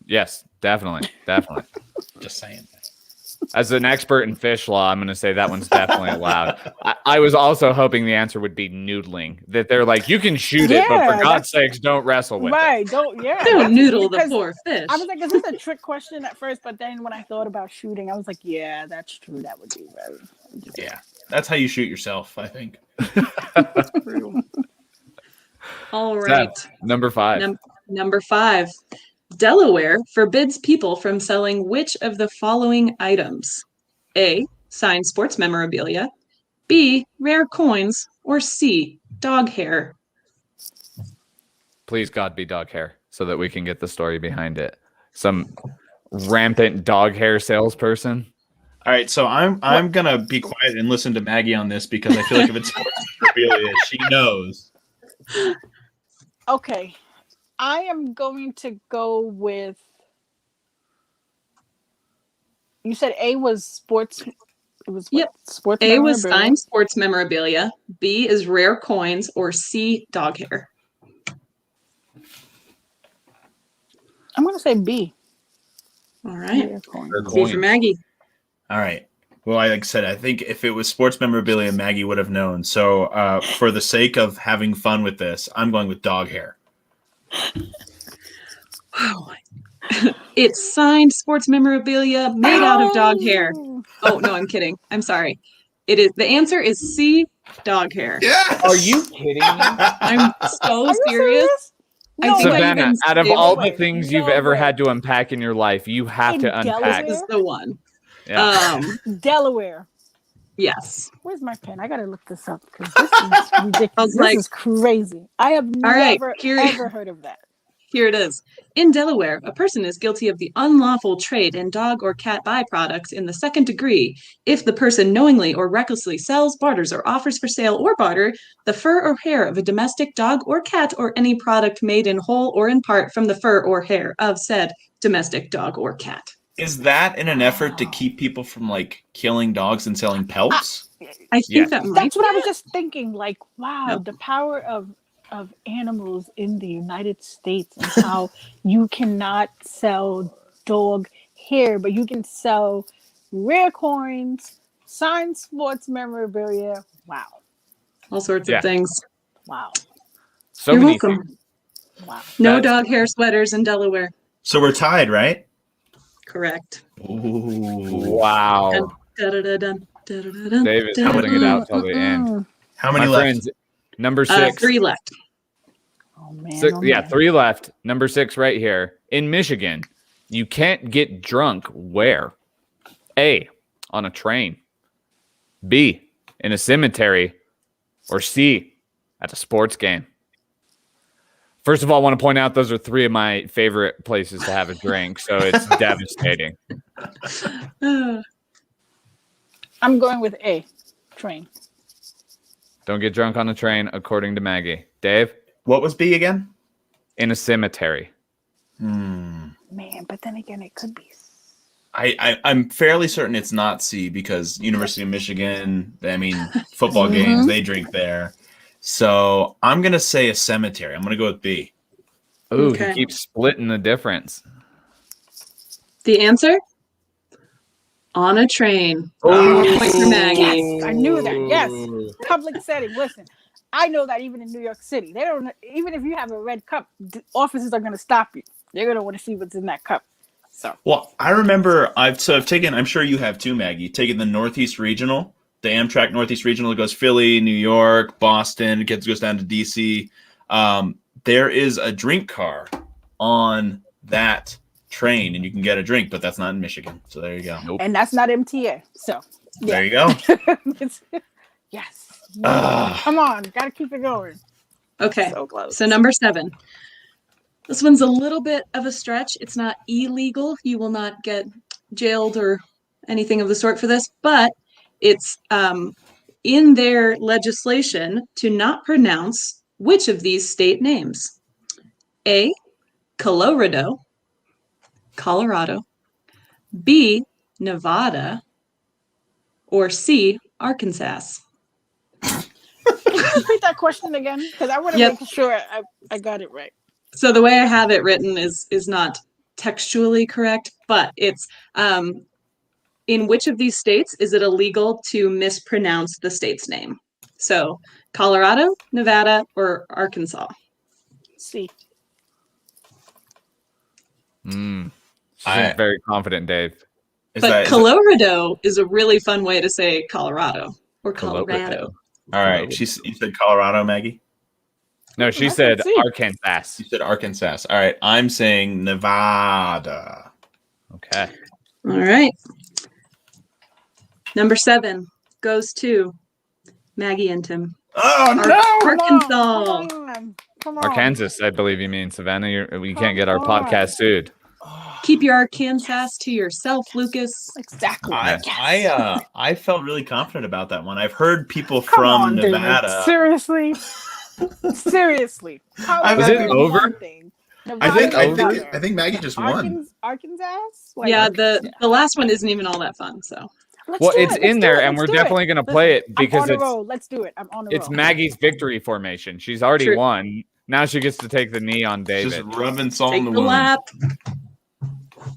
Yes, definitely. Definitely. Just saying. As an expert in fish law, I'm going to say that one's definitely allowed. I was also hoping the answer would be noodling. That they're like, you can shoot it, but Yeah, for God's sakes, don't wrestle with it. Right, don't Don't noodle the because poor fish. I was like, is this a trick question at first? But then when I thought about shooting, I was like, yeah, that's true. That would be very. Yeah, that's how you shoot yourself. I think. All right. Number 5. Number 5. Delaware forbids people from selling which of the following items? A. Signed sports memorabilia. B. Rare coins. Or C. Dog hair. Please, God, be dog hair so that we can get the story behind it. Some rampant dog hair salesperson. All right, so I'm gonna be quiet and listen to Maggie on this because I feel like if it's sports memorabilia, she knows. Okay, I am going to go with. You said A was sports. It was what? Yep. Sports. A was memorabilia. signed sports memorabilia. B is rare coins. Or C. Dog hair. I'm going to say B. All right. Rare coin. Rare B coins. for Maggie. All right. Well, like I said, I think if it was sports memorabilia, Maggie would have known. So, for the sake of having fun with this, I'm going with dog hair. Wow. It's signed sports memorabilia made out of dog hair. Oh no, I'm kidding. I'm sorry. It is. The answer is C. Dog hair. Yes! Are you kidding me? I'm so Are you serious. I No think I way. Savannah, even out of saved all one. the things No you've ever way. had to unpack in your life, you have In to unpack. Delaware? This is the one. Yeah. Delaware. Yes. Where's my pen? I gotta look this up because this is ridiculous. I was This like- is crazy. I have All right, never here- ever heard of that. Here it is. In Delaware, a person is guilty of the unlawful trade in dog or cat byproducts in the second degree if the person knowingly or recklessly sells, barters, or offers for sale or barter the fur or hair of a domestic dog or cat or any product made in whole or in part from the fur or hair of said domestic dog or cat. Is that in an effort to keep people from like killing dogs and selling pelts? I think that might That's what I be was it. just thinking. Like, wow, Yep. the power of animals in the United States and how you cannot sell dog hair, but you can sell rare coins, signed sports memorabilia. Wow. All sorts Yeah. of things. Wow. So You're many welcome. things. Wow. No That's- dog hair sweaters in Delaware. So we're tied, right? Correct. Ooh. Wow. Dun-dun-dun-dun, dun-dun-dun-dun, Dave is dun-dun-dun. holding it out till the end. How many My left? friends, number 6. 3 left. Oh man. Six, oh, yeah, man. 3 left. Number 6 right here. In Michigan, you can't get drunk where? A, on a train. B, in a cemetery. Or C, at a sports game. First of all, I want to point out those are 3 of my favorite places to have a drink, so it's devastating. I'm going with A. Train. Don't get drunk on a train, according to Maggie. Dave, What was B again? in a cemetery. Man, but then again, it could be. I'm fairly certain it's not C because University of Michigan, I mean, football games, they drink there. So I'm going to say a cemetery. I'm going to go with B. Ooh, Okay. he keeps splitting the difference. The answer? On a train. Oh. Point for Maggie. Yes, I knew that. Yes, public setting. Listen, I know that even in New York City, they don't. Even if you have a red cup, officers are going to stop you. They're going to want to see what's in that cup. So Well, I remember I've taken, I'm sure you have too, Maggie, taken the Northeast Regional, the Amtrak Northeast Regional. It goes Philly, New York, Boston, goes down to DC. There is a drink car on that train and you can get a drink, but that's not in Michigan. So there you go. Nope. and that's not MTA. So There you go. It's- yes. Come on, got to keep it going. Okay. So close. So number 7. This one's a little bit of a stretch. It's not illegal. You will not get jailed or anything of the sort for this, but it's in their legislation to not pronounce which of these state names. A, Colorado, Colorado. B, Nevada. Or C, Arkansas. Repeat that question again, because I want to Yep. make sure I got it right. So the way I have it written is not textually correct, but it's in which of these states is it illegal to mispronounce the state's name? So Colorado, Nevada, or Arkansas? See, She's I- very confident, Dave. Is But that, Colorado is a really fun way to say Colorado or Colorado. all right. You said Colorado, Maggie? No, she That's said what I see. Arkansas. You said Arkansas. All right. I'm saying Nevada. Okay. All right. Number 7 goes to Maggie Ntim. Oh, no. Arkansas. Come on. Arkansas, I believe you mean, Savannah. We can't get our Come on. podcast sued. Keep your Arkansas to yourself, Lucas. Exactly. I felt really confident about that one. I've heard people Come from on, David. Nevada. Seriously. Seriously. Is it over? I think Nevada. Maggie just won. Arkansas? Yeah, the last one isn't even all that fun. So Let's Well, do it's it. Let's in do there, it. and Let's we're do it. definitely going to play it because I'm on a it's roll. Let's do it. I'm on a roll. Maggie's victory formation. She's already True. won. Now she gets to take the knee on Just David. rubbing salt take in the the wound. lap.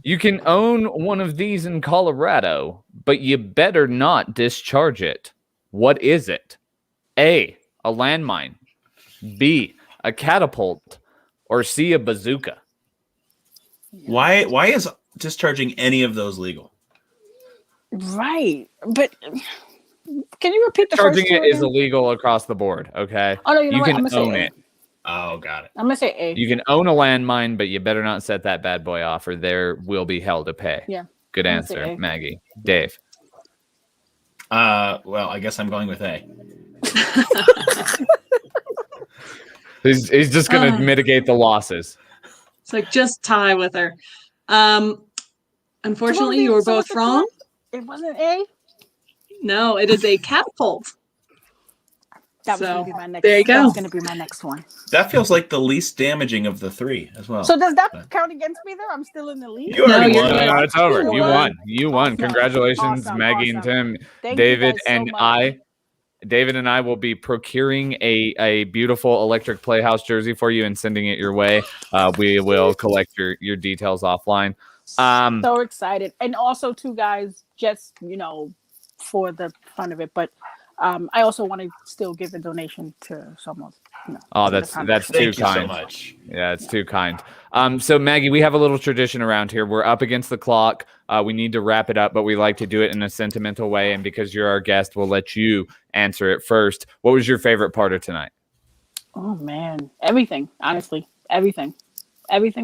You can own one of these in Colorado, but you better not discharge it. What is it? A landmine. B, a catapult. Or C, a bazooka. Why is discharging any of those legal? Right. But can you repeat the Charging first two it is again? illegal across the board, okay? Oh, no, you know what? can I'm gonna say own A. it. Oh, got it. I'm going to say A. You can own a landmine, but you better not set that bad boy off or there will be hell to pay. Yeah. Good I'm gonna say answer, A. Maggie. Dave. Well, I guess I'm going with A. He's just going to mitigate the losses. It's like just tie with her. Unfortunately, you were So both what's it wrong. called? It wasn't A. No, it is a catapult. That was So, gonna be my next. there you That go. was gonna be my next one. That feels like the least damaging of the three as well. So does that count against me there? I'm still in the lead. You already you're won. good. No, it's over. You Won. won. You won. Awesome. Congratulations, Awesome. Maggie and Awesome. Tim. Thank David you guys so and much. David and I will be procuring a beautiful electric playhouse jersey for you and sending it your way. We will collect your details offline. So excited. And also too, guys, just for the fun of it, but I also want to still give a donation to Somos. Oh, that's too Thank you kind. so much. Yeah, it's too kind. So Maggie, we have a little tradition around here. We're up against the clock. We need to wrap it up, but we like to do it in a sentimental way. And because you're our guest, we'll let you answer it first. What was your favorite part of tonight? Oh man, everything. Honestly, everything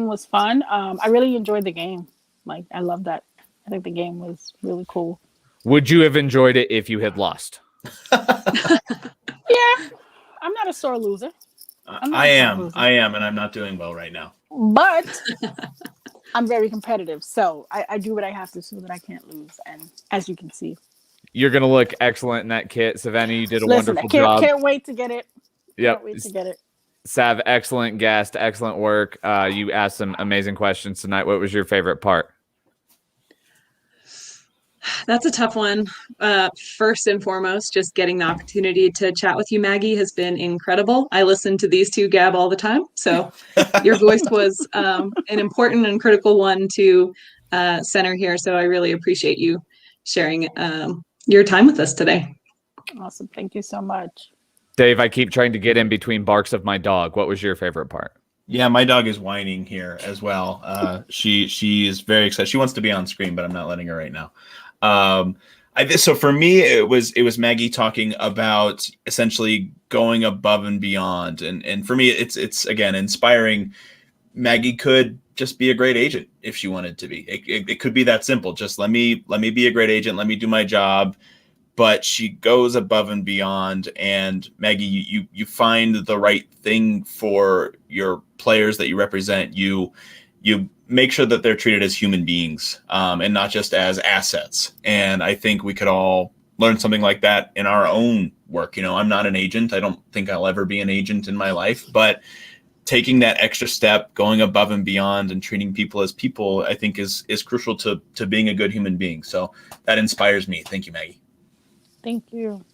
was fun. I really enjoyed the game. Like, I love that. I think the game was really cool. Would you have enjoyed it if you had lost? Yeah, I'm not a sore loser. I am, and I'm not doing well right now. But I'm very competitive, so I do what I have to so that I can't lose. And as you can see, You're going to look excellent in that kit. Savannah, you did a listen, wonderful I job. can't wait to get it. Yep. Can't wait to get it. Sav, excellent guest, excellent work. You asked some amazing questions tonight. What was your favorite part? That's a tough one. First and foremost, just getting the opportunity to chat with you, Maggie, has been incredible. I listen to these two gab all the time. So your voice was an important and critical one to center here. So I really appreciate you sharing your time with us today. Awesome. Thank you so much. Dave, I keep trying to get in between barks of my dog. What was your favorite part? Yeah, my dog is whining here as well. She is very excited. She wants to be on screen, but I'm not letting her right now. So for me, it was Maggie talking about essentially going above and beyond, and for me, it's again inspiring. Maggie could just be a great agent if she wanted to be. It could be that simple. Just let me be a great agent. Let me do my job. But she goes above and beyond. And Maggie, you find the right thing for your players that you represent. You make sure that they're treated as human beings and not just as assets. And I think we could all learn something like that in our own work. I'm not an agent. I don't think I'll ever be an agent in my life, but taking that extra step, going above and beyond and treating people as people, I think is crucial to being a good human being. So that inspires me. Thank you, Maggie. Thank you.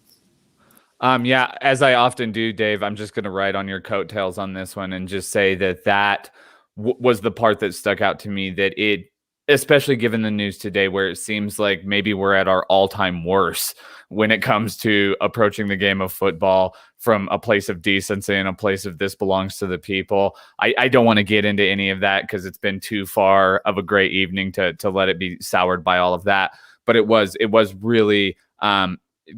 Yeah, as I often do, Dave, I'm just going to ride on your coattails on this one and just say that was the part that stuck out to me, that it, especially given the news today where it seems like maybe we're at our all-time worst when it comes to approaching the game of football from a place of decency and a place of this belongs to the people. I don't want to get into any of that because it's been too far of a great evening to let it be soured by all of that. But it was really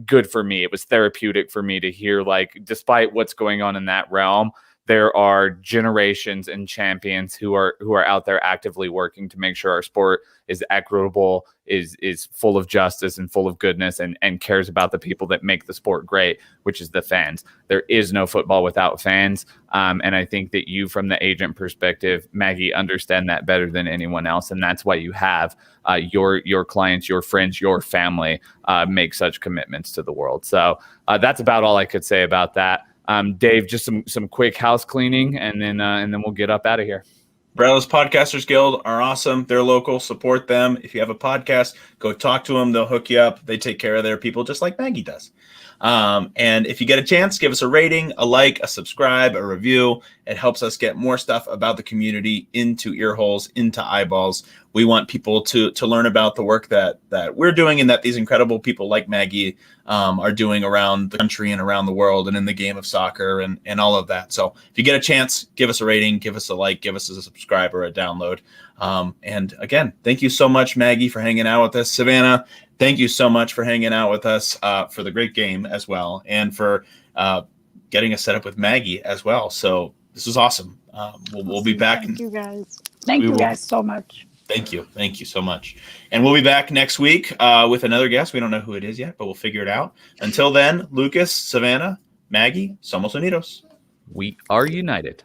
good for me. It was therapeutic for me to hear, like, despite what's going on in that realm, there are generations and champions who are out there actively working to make sure our sport is equitable, is full of justice and full of goodness, and cares about the people that make the sport great, which is the fans. There is no football without fans. And I think that you, from the agent perspective, Maggie, understand that better than anyone else. And that's why you have your clients, your friends, your family make such commitments to the world. So that's about all I could say about that. Dave, just some quick house cleaning, and then we'll get up out of here. Brellis Podcasters Guild are awesome. They're local. Support them. If you have a podcast, go talk to them. They'll hook you up. They take care of their people just like Maggie does. And if you get a chance, give us a rating, a like, a subscribe, a review. It helps us get more stuff about the community into ear holes, into eyeballs. We want people to learn about the work that we're doing and that these incredible people like Maggie are doing around the country and around the world and in the game of soccer and all of that. So if you get a chance, give us a rating, give us a like, give us a subscribe or a download. And again, thank you so much, Maggie, for hanging out with us. Savannah, thank you so much for hanging out with us for the great game as well, and for getting us set up with Maggie as well. So this was awesome. We'll be back. Thank you guys. Thank you guys so much. Thank you. Thank you so much. And we'll be back next week with another guest. We don't know who it is yet, but we'll figure it out. Until then, Lucas, Savannah, Maggie, Somos Unidos. We are united.